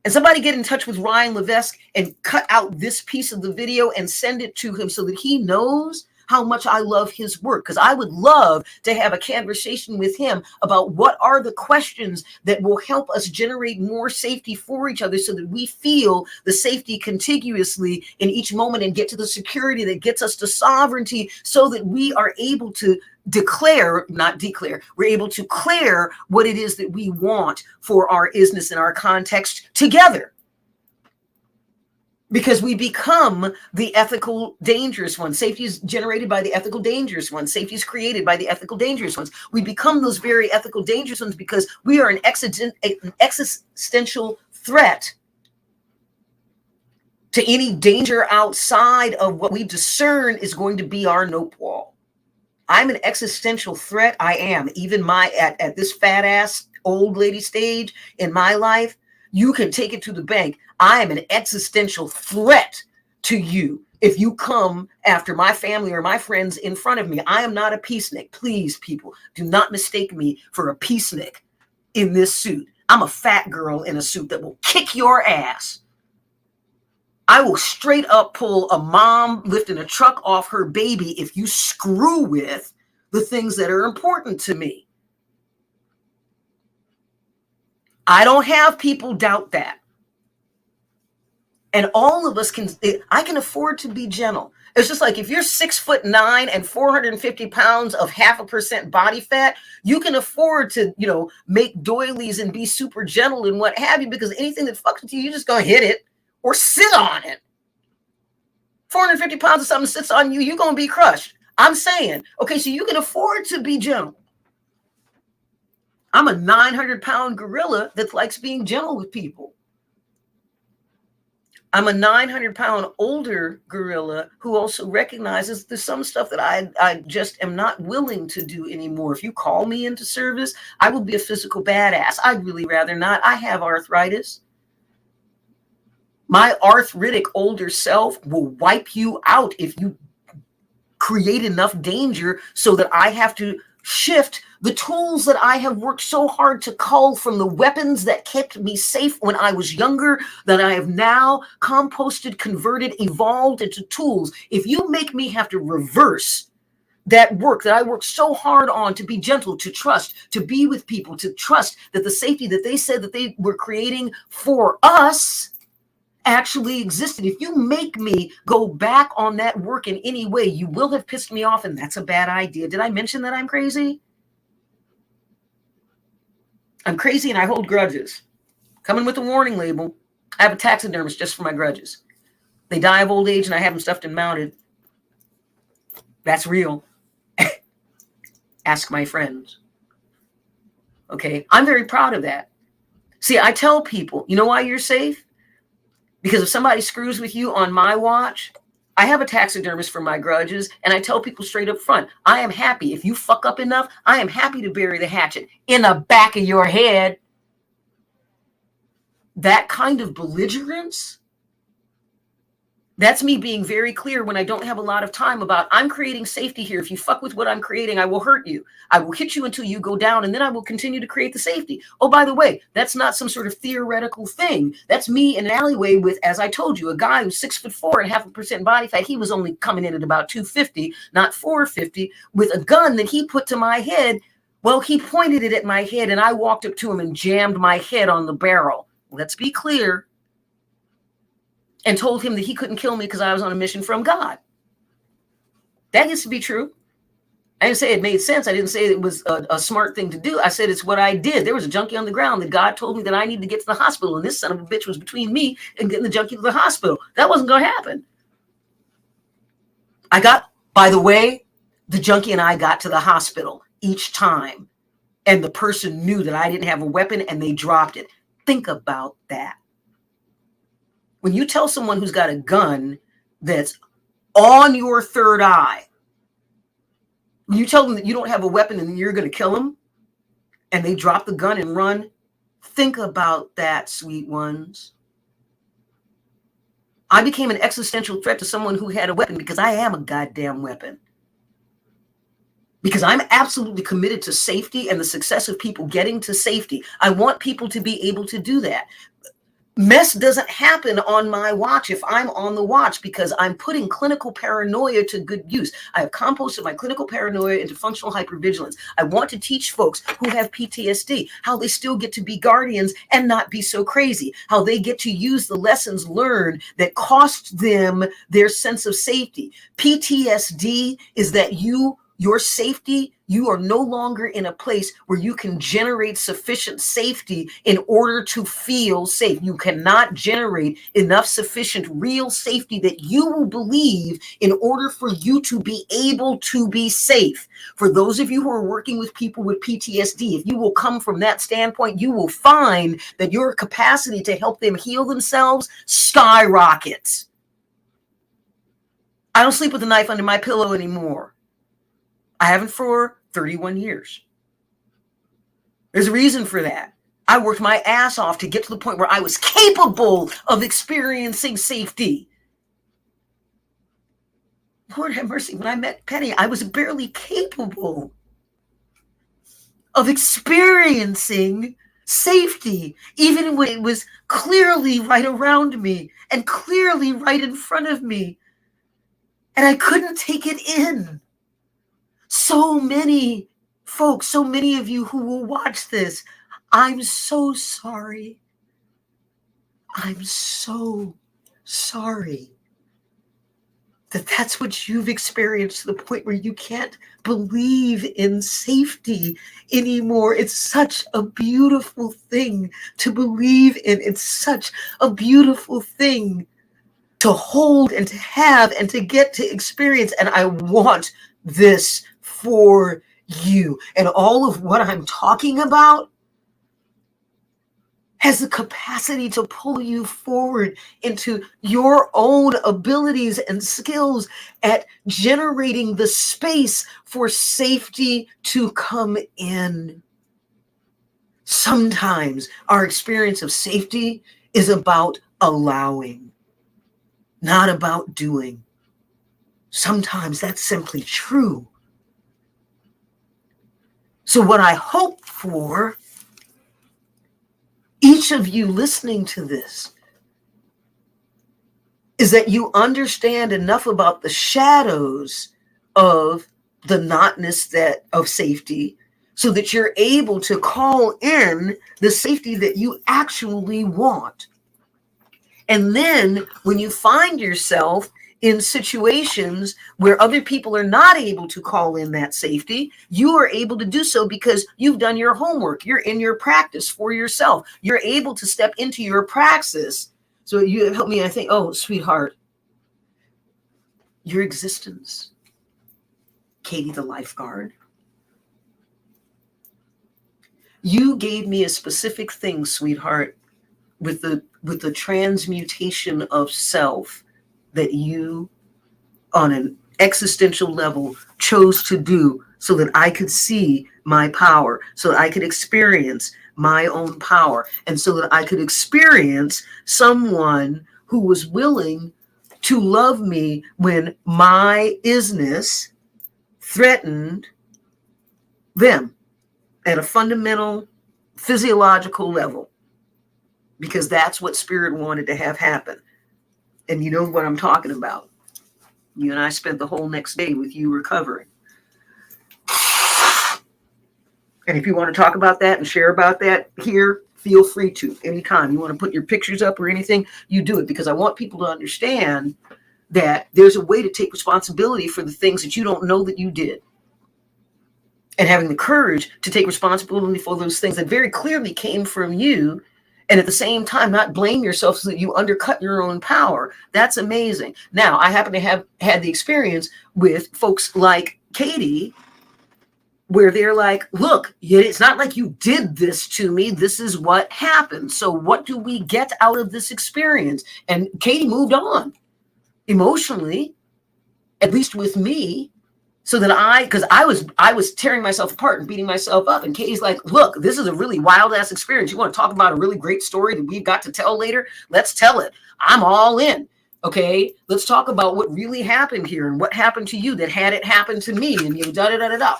and somebody get in touch with Ryan Levesque and cut out this piece of the video and send it to him so that he knows how much I love his work, because I would love to have a conversation with him about what are the questions that will help us generate more safety for each other so that we feel the safety contiguously in each moment and get to the security that gets us to sovereignty so that we are able to we're able to declare what it is that we want for our isness and our context together. because we become the ethical dangerous ones. Safety is generated by the ethical dangerous ones. Safety is created by the ethical dangerous ones. We become those very ethical dangerous ones because we are an existential threat to any danger outside of what we discern is going to be our nope wall. I'm an existential threat. I am. Even at this fat ass old lady stage in my life, you can take it to the bank. I am an existential threat to you if you come after my family or my friends in front of me. I am not a peacenik. Please, people, do not mistake me for a peacenik in this suit. I'm a fat girl in a suit that will kick your ass. I will straight up pull a mom lifting a truck off her baby if you screw with the things that are important to me. I don't have people doubt that. And all of us I can afford to be gentle. It's just like if you're 6'9" and 450 pounds of 0.5% body fat, you can afford to, make doilies and be super gentle and what have you, because anything that fucks with you, you're just going to hit it or sit on it. 450 pounds of something sits on you, you're going to be crushed. I'm saying, okay, so you can afford to be gentle. I'm a 900-pound gorilla that likes being gentle with people. I'm a 900-pound older gorilla who also recognizes there's some stuff that I just am not willing to do anymore. If you call me into service, I will be a physical badass. I'd really rather not. I have arthritis. My arthritic older self will wipe you out if you create enough danger so that I have to shift the tools that I have worked so hard to cull from the weapons that kept me safe when I was younger, that I have now composted, converted, evolved into tools. If you make me have to reverse that work that I worked so hard on to be gentle, to trust, to be with people, to trust that the safety that they said that they were creating for us actually existed. If you make me go back on that work in any way, you will have pissed me off, and that's a bad idea. Did I mention that I'm crazy? I'm crazy and I hold grudges. Coming with a warning label. I have a taxidermist just for my grudges. They die of old age and I have them stuffed and mounted. That's real. Ask my friends. Okay, I'm very proud of that. See, I tell people, you know why you're safe? Because if somebody screws with you on my watch, I have a taxidermist for my grudges, and I tell people straight up front, I am happy. If you fuck up enough, I am happy to bury the hatchet in the back of your head. That kind of belligerence, that's me being very clear when I don't have a lot of time about, I'm creating safety here. If you fuck with what I'm creating, I will hurt you. I will hit you until you go down, and then I will continue to create the safety. Oh, by the way, that's not some sort of theoretical thing. That's me in an alleyway with, as I told you, a guy who's 6'4" and 0.5% body fat. He was only coming in at about 250, not 450, with a gun that he put to my head. Well, he pointed it at my head, and I walked up to him and jammed my head on the barrel. Let's be clear. And told him that he couldn't kill me because I was on a mission from God. That gets to be true. I didn't say it made sense. I didn't say it was a smart thing to do. I said it's what I did. There was a junkie on the ground that God told me that I needed to get to the hospital. And this son of a bitch was between me and getting the junkie to the hospital. That wasn't going to happen. By the way, the junkie and I got to the hospital each time. And the person knew that I didn't have a weapon and they dropped it. Think about that. When you tell someone who's got a gun that's on your third eye, when you tell them that you don't have a weapon and you're going to kill them, and they drop the gun and run, think about that, sweet ones. I became an existential threat to someone who had a weapon because I am a goddamn weapon. Because I'm absolutely committed to safety and the success of people getting to safety. I want people to be able to do that. Mess doesn't happen on my watch if I'm on the watch, because I'm putting clinical paranoia to good use. I have composted my clinical paranoia into functional hypervigilance. I want to teach folks who have PTSD how they still get to be guardians and not be so crazy, how they get to use the lessons learned that cost them their sense of safety. PTSD is that your safety You are no longer in a place where you can generate sufficient safety in order to feel safe. You cannot generate enough sufficient real safety that you will believe in order for you to be able to be safe. For those of you who are working with people with PTSD, if you will come from that standpoint, you will find that your capacity to help them heal themselves skyrockets. I don't sleep with a knife under my pillow anymore. I haven't for 31 years. There's a reason for that. I worked my ass off to get to the point where I was capable of experiencing safety. Lord have mercy, when I met Penny, I was barely capable of experiencing safety, even when it was clearly right around me and clearly right in front of me. And I couldn't take it in. So many folks, so many of you who will watch this, I'm so sorry. I'm so sorry that that's what you've experienced, to the point where you can't believe in safety anymore. It's such a beautiful thing to believe in. It's such a beautiful thing to hold and to have and to get to experience. And I want this for you. And all of what I'm talking about has the capacity to pull you forward into your own abilities and skills at generating the space for safety to come in. Sometimes our experience of safety is about allowing, not about doing. Sometimes that's simply true. So what I hope for each of you listening to this is that you understand enough about the shadows of the notness of safety, so that you're able to call in the safety that you actually want. And then when you find yourself in situations where other people are not able to call in that safety, you are able to do so because you've done your homework. You're in your practice for yourself. You're able to step into your praxis. So you help me, I think, oh, sweetheart, your existence, Katie the lifeguard, you gave me a specific thing, sweetheart, with the transmutation of self that you, on an existential level, chose to do, so that I could see my power, so that I could experience my own power, and so that I could experience someone who was willing to love me when my isness threatened them at a fundamental physiological level, because that's what spirit wanted to have happen. And you know what I'm talking about. You and I spent the whole next day with you recovering. And if you want to talk about that and share about that here, feel free to. Anytime you want to put your pictures up or anything, you do it, because I want people to understand that there's a way to take responsibility for the things that you don't know that you did. And having the courage to take responsibility for those things that very clearly came from you, and at the same time not blame yourself so that you undercut your own power. That's amazing. Now, I happen to have had the experience with folks like Katie, where they're like, look, it's not like you did this to me. This is what happened. So what do we get out of this experience? And Katie moved on emotionally, at least with me, so that because I was tearing myself apart and beating myself up. And Katie's like, look, this is a really wild ass experience. You want to talk about a really great story that we've got to tell later? Let's tell it. I'm all in. Okay, let's talk about what really happened here and what happened to you that had it happen to me, and you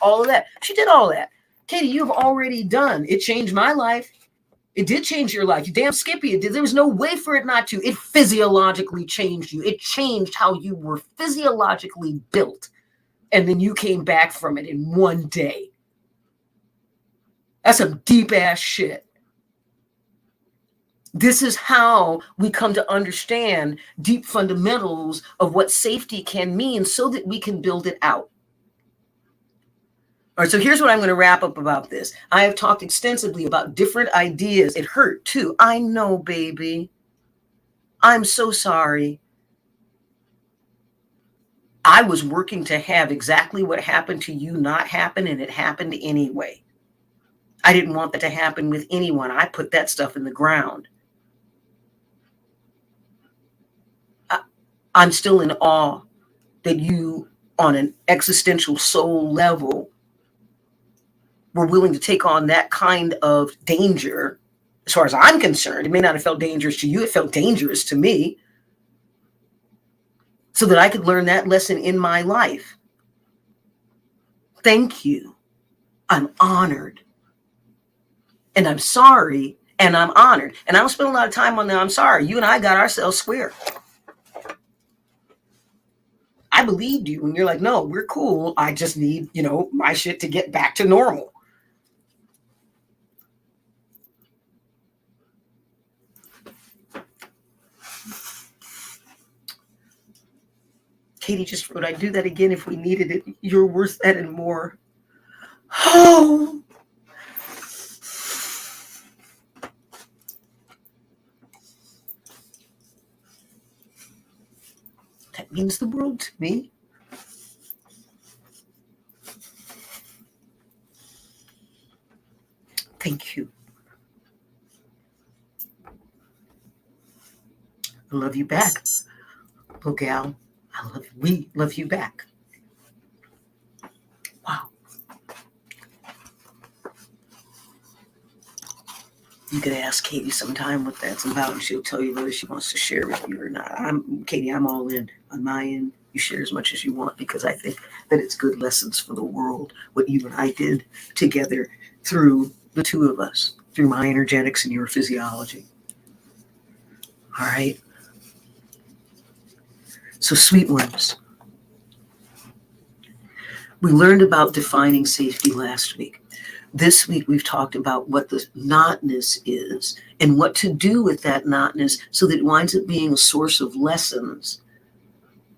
all of that. She did all that. Katie, you've already done. It changed my life. It did change your life. You damn Skippy, it did. There was no way for it not to. It physiologically changed you. It changed how you were physiologically built. And then you came back from it in one day. That's some deep ass shit. This is how we come to understand deep fundamentals of what safety can mean, so that we can build it out. All right, so here's what I'm going to wrap up about this. I have talked extensively about different ideas. It hurt too. I know, baby. I'm so sorry. I was working to have exactly what happened to you not happen, and it happened anyway. I didn't want that to happen with anyone. I put that stuff in the ground. I'm still in awe that you, on an existential soul level, were willing to take on that kind of danger. As far as I'm concerned, it may not have felt dangerous to you. It felt dangerous to me, so that I could learn that lesson in my life. Thank you. I'm honored. And I'm sorry. And I'm honored. And I don't spend a lot of time on that. I'm sorry. You and I got ourselves square. I believed you. And you're like, no, we're cool. I just need, my shit to get back to normal. Katie just wrote, I'd do that again if we needed it. You're worth that and more. Oh. That means the world to me. Thank you. I love you back, little gal. We love you back. Wow. You could ask Katie sometime what that's about, and she'll tell you whether she wants to share with you or not. Katie, I'm all in. On my end, you share as much as you want, because I think that it's good lessons for the world, what you and I did together through the two of us, through my energetics and your physiology. All right. So, sweet ones. We learned about defining safety last week. This week, we've talked about what the notness is and what to do with that notness so that it winds up being a source of lessons,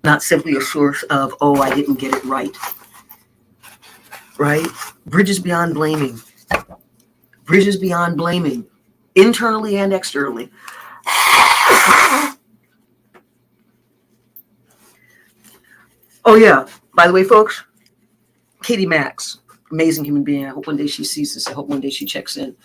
not simply a source of, oh, I didn't get it right. Right? Bridges beyond blaming. Bridges beyond blaming, internally and externally. Oh, yeah. By the way, folks, Katie Max, amazing human being. I hope one day she sees this. I hope one day she checks in.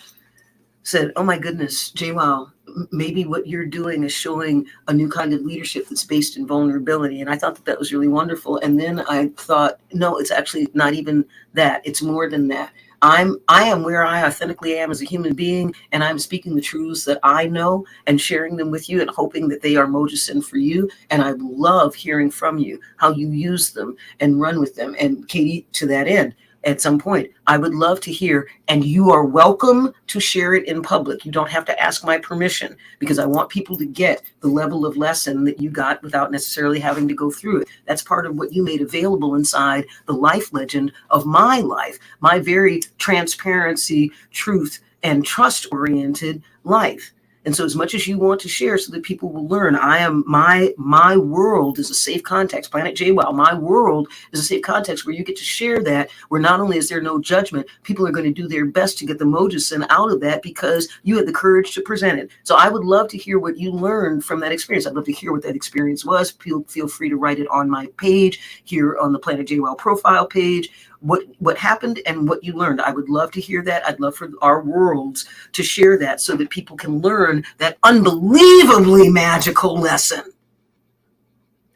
Said, oh my goodness, JWoww, maybe what you're doing is showing a new kind of leadership that's based in vulnerability. And I thought that was really wonderful. And then I thought, no, it's actually not even that. It's more than that. I am where I authentically am as a human being, and I'm speaking the truths that I know and sharing them with you and hoping that they are mojicin for you. And I love hearing from you how you use them and run with them. And Katie, to that end, at some point, I would love to hear, and you are welcome to share it in public. You don't have to ask my permission, because I want people to get the level of lesson that you got without necessarily having to go through it. That's part of what you made available inside the life legend of my life, my very transparency, truth, and trust-oriented life. And so as much as you want to share so that people will learn, I am my world is a safe context. Planet JWoww, my world is a safe context where you get to share that, where not only is there no judgment, people are going to do their best to get the mojicin out of that because you had the courage to present it. So I would love to hear what you learned from that experience. I'd love to hear what that experience was. Feel free to write it on my page here on the Planet JWoww profile page. What happened and what you learned. I would love to hear that. I'd love for our worlds to share that so that people can learn that unbelievably magical lesson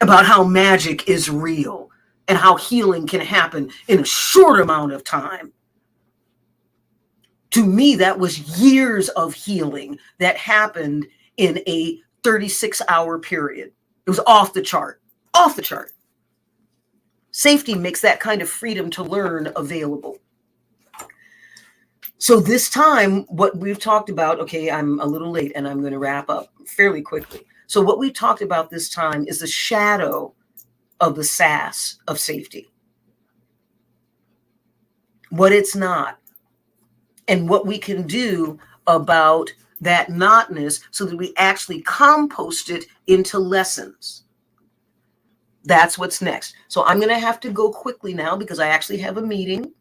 about how magic is real and how healing can happen in a short amount of time. To me, that was years of healing that happened in a 36-hour period. It was off the chart, off the chart. Safety makes that kind of freedom to learn available. So this time, what we've talked about, okay, I'm a little late and I'm going to wrap up fairly quickly. So what we've talked about this time is the shadow of the SAS of safety. What it's not, and what we can do about that notness so that we actually compost it into lessons. That's what's next. So I'm going to have to go quickly now because I actually have a meeting.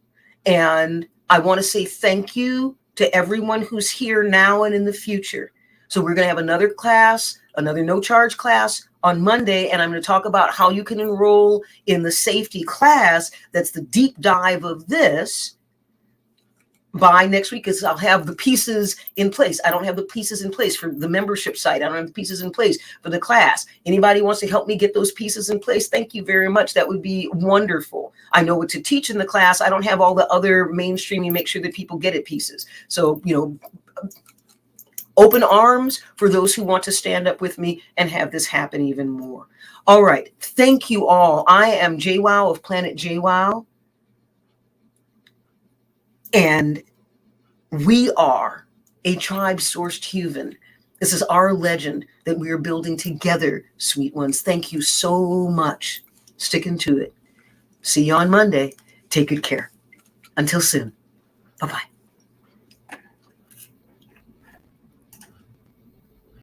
And I want to say thank you to everyone who's here now and in the future. So we're going to have another class, another no charge class on Monday, and I'm going to talk about how you can enroll in the safety class. That's the deep dive of this by next week, because I'll have the pieces in place. I don't have the pieces in place for the membership site. I don't have the pieces in place for the class. Anybody wants to help me get those pieces in place? Thank you very much. That would be wonderful. I know what to teach in the class. I don't have all the other mainstreaming, make sure that people get it pieces. So, open arms for those who want to stand up with me and have this happen even more. All right. Thank you all. I am JWoww of Planet JWoww. And we are a tribe-sourced human. This is our legend that we are building together, sweet ones. Thank you so much. Sticking to it. See you on Monday. Take good care. Until soon. Bye-bye.